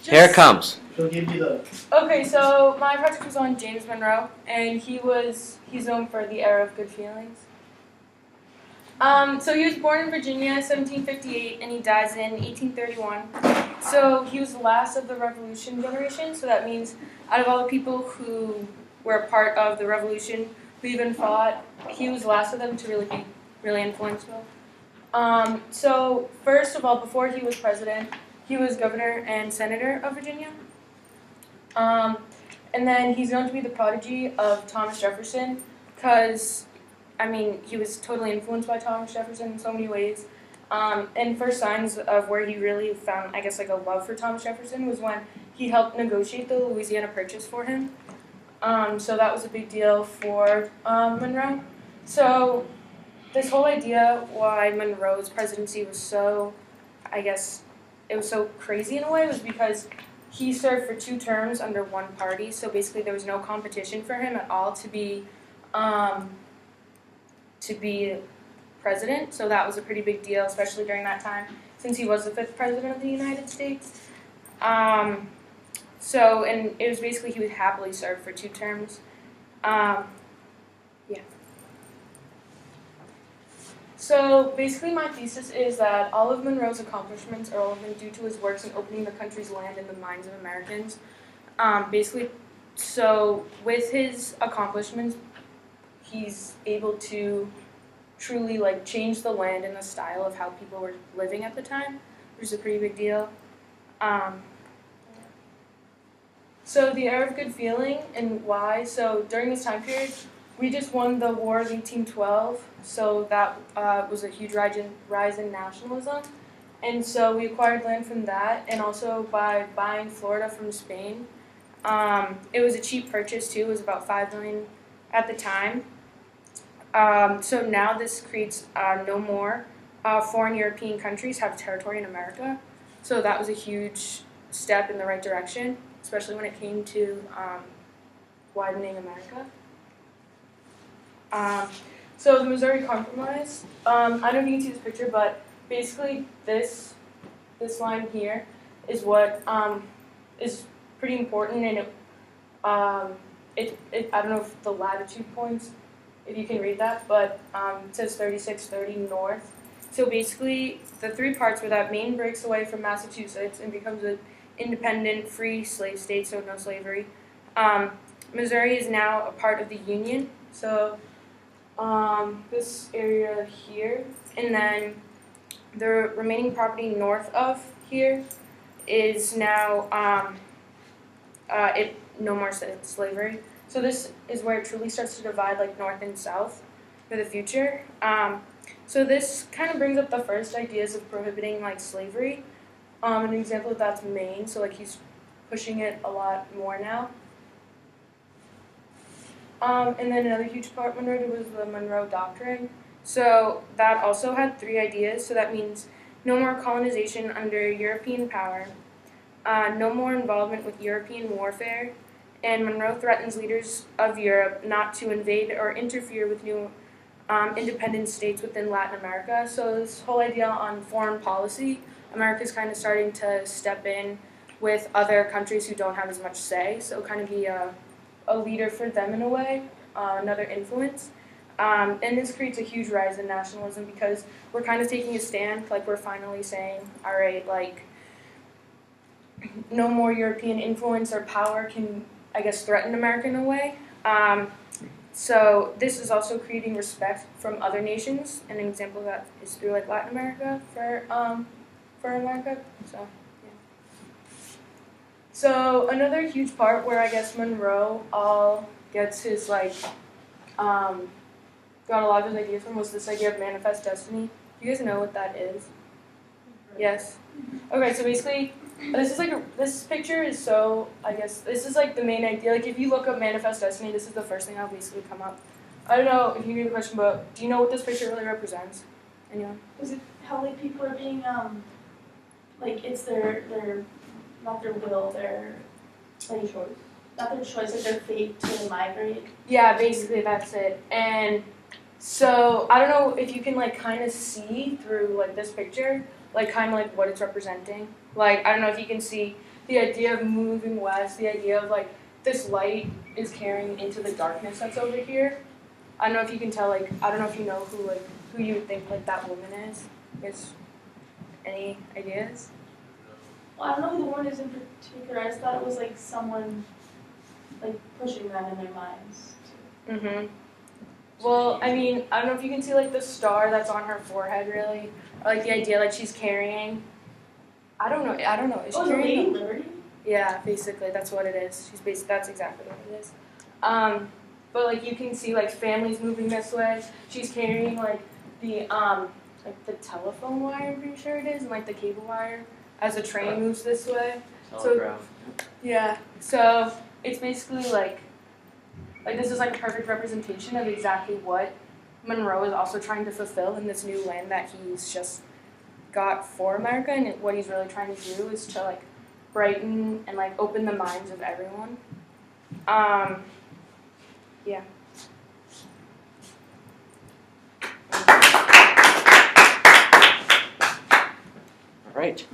Here it comes. She'll give you the. Okay, so my project was on James Monroe, and he's known for the era of good feelings. So he was born in Virginia, 1758, and he dies in 1831. So he was the last of the Revolution generation. So that means out of all the people who were a part of the Revolution, who even fought, he was the last of them to really be really influential. So first of all, before he was president, he was governor and senator of Virginia. And then he's known to be the prodigy of Thomas Jefferson, because, I mean, he was totally influenced by Thomas Jefferson in so many ways. And first signs of where he really found, I guess, like a love for Thomas Jefferson was when he helped negotiate the Louisiana Purchase for him. So that was a big deal for Monroe. So this whole idea why Monroe's presidency was so, I guess, it was so crazy in a way was because he served for 2 terms under one party. So basically there was no competition for him at all to be president. So that was a pretty big deal, especially during that time, since he was the 5th president of the United States. And it was basically he would happily serve for 2 terms. So basically my thesis is that all of Monroe's accomplishments are only due to his works in opening the country's land in the minds of Americans. So with his accomplishments, he's able to truly change the land and the style of how people were living at the time, which is a pretty big deal. So the era of good feeling and why. So during this time period, we just won the War of 1812, so that was a huge rise in nationalism. And so we acquired land from that, and also by buying Florida from Spain. It was a cheap purchase too, it was about $5 million at the time. So now this creates no more foreign European countries have territory in America. So that was a huge step in the right direction, especially when it came to widening America. So the Missouri Compromise, I don't know if you can see this picture, but basically this line here is what is pretty important, and I don't know if the latitude points, if you can read that, but it says 3630 north. So basically the 3 parts where that Maine breaks away from Massachusetts and becomes an independent, free slave state, so no slavery. Missouri is now a part of the Union, so this area here, and then the remaining property north of here is now no more slavery. So this is where it truly starts to divide north and south for the future. So this kind of brings up the first ideas of prohibiting slavery. An example of that's Maine. So he's pushing it a lot more now. And then another huge part Monroe did was the Monroe Doctrine. So that also had 3 ideas. So that means no more colonization under European power, no more involvement with European warfare, and Monroe threatens leaders of Europe not to invade or interfere with new independent states within Latin America. So this whole idea on foreign policy, America's kind of starting to step in with other countries who don't have as much say. So kind of be a leader for them in a way, another influence. And this creates a huge rise in nationalism because we're kind of taking a stand, we're finally saying, all right, no more European influence or power can, I guess, threaten America in a way. So this is also creating respect from other nations. An example of that is through Latin America for America. So. So another huge part where I guess Monroe all gets his got a lot of his ideas from was this idea of manifest destiny. Do you guys know what that is? Yes. Okay, so basically this picture is so, I guess this is the main idea. If you look up manifest destiny, this is the first thing that'll basically come up. I don't know if you hear the question, but do you know what this picture really represents? Anyone? Is it how people are being it's their not their will, their choice. Not their choice, their fate to migrate. Yeah, basically that's it. And so I don't know if you can kind of see through this picture, kind of what it's representing. I don't know if you can see the idea of moving west, the idea of like this light is carrying into the darkness that's over here. I don't know if you can tell, like, I don't know if you know who you would think like that woman is. Is any ideas? Well, I don't know who the woman is in particular. I just thought it was like someone like pushing that in their minds. Mhm. Well, I mean, I don't know if you can see like the star that's on her forehead, really, or like the idea like she's carrying. I don't know. Is she Oh, the carrying? Lady Liberty? Yeah, basically that's what it is. That's exactly what it is. But like you can see like families moving this way. She's carrying like the telephone wire, I'm pretty sure it is, and like the cable wire as the train moves this way. Telegraph. Yeah. So it's basically like this is like a perfect representation of exactly what Monroe is also trying to fulfill in this new land that he's just got for America, and what he's really trying to do is to like brighten and like open the minds of everyone. Yeah. All right.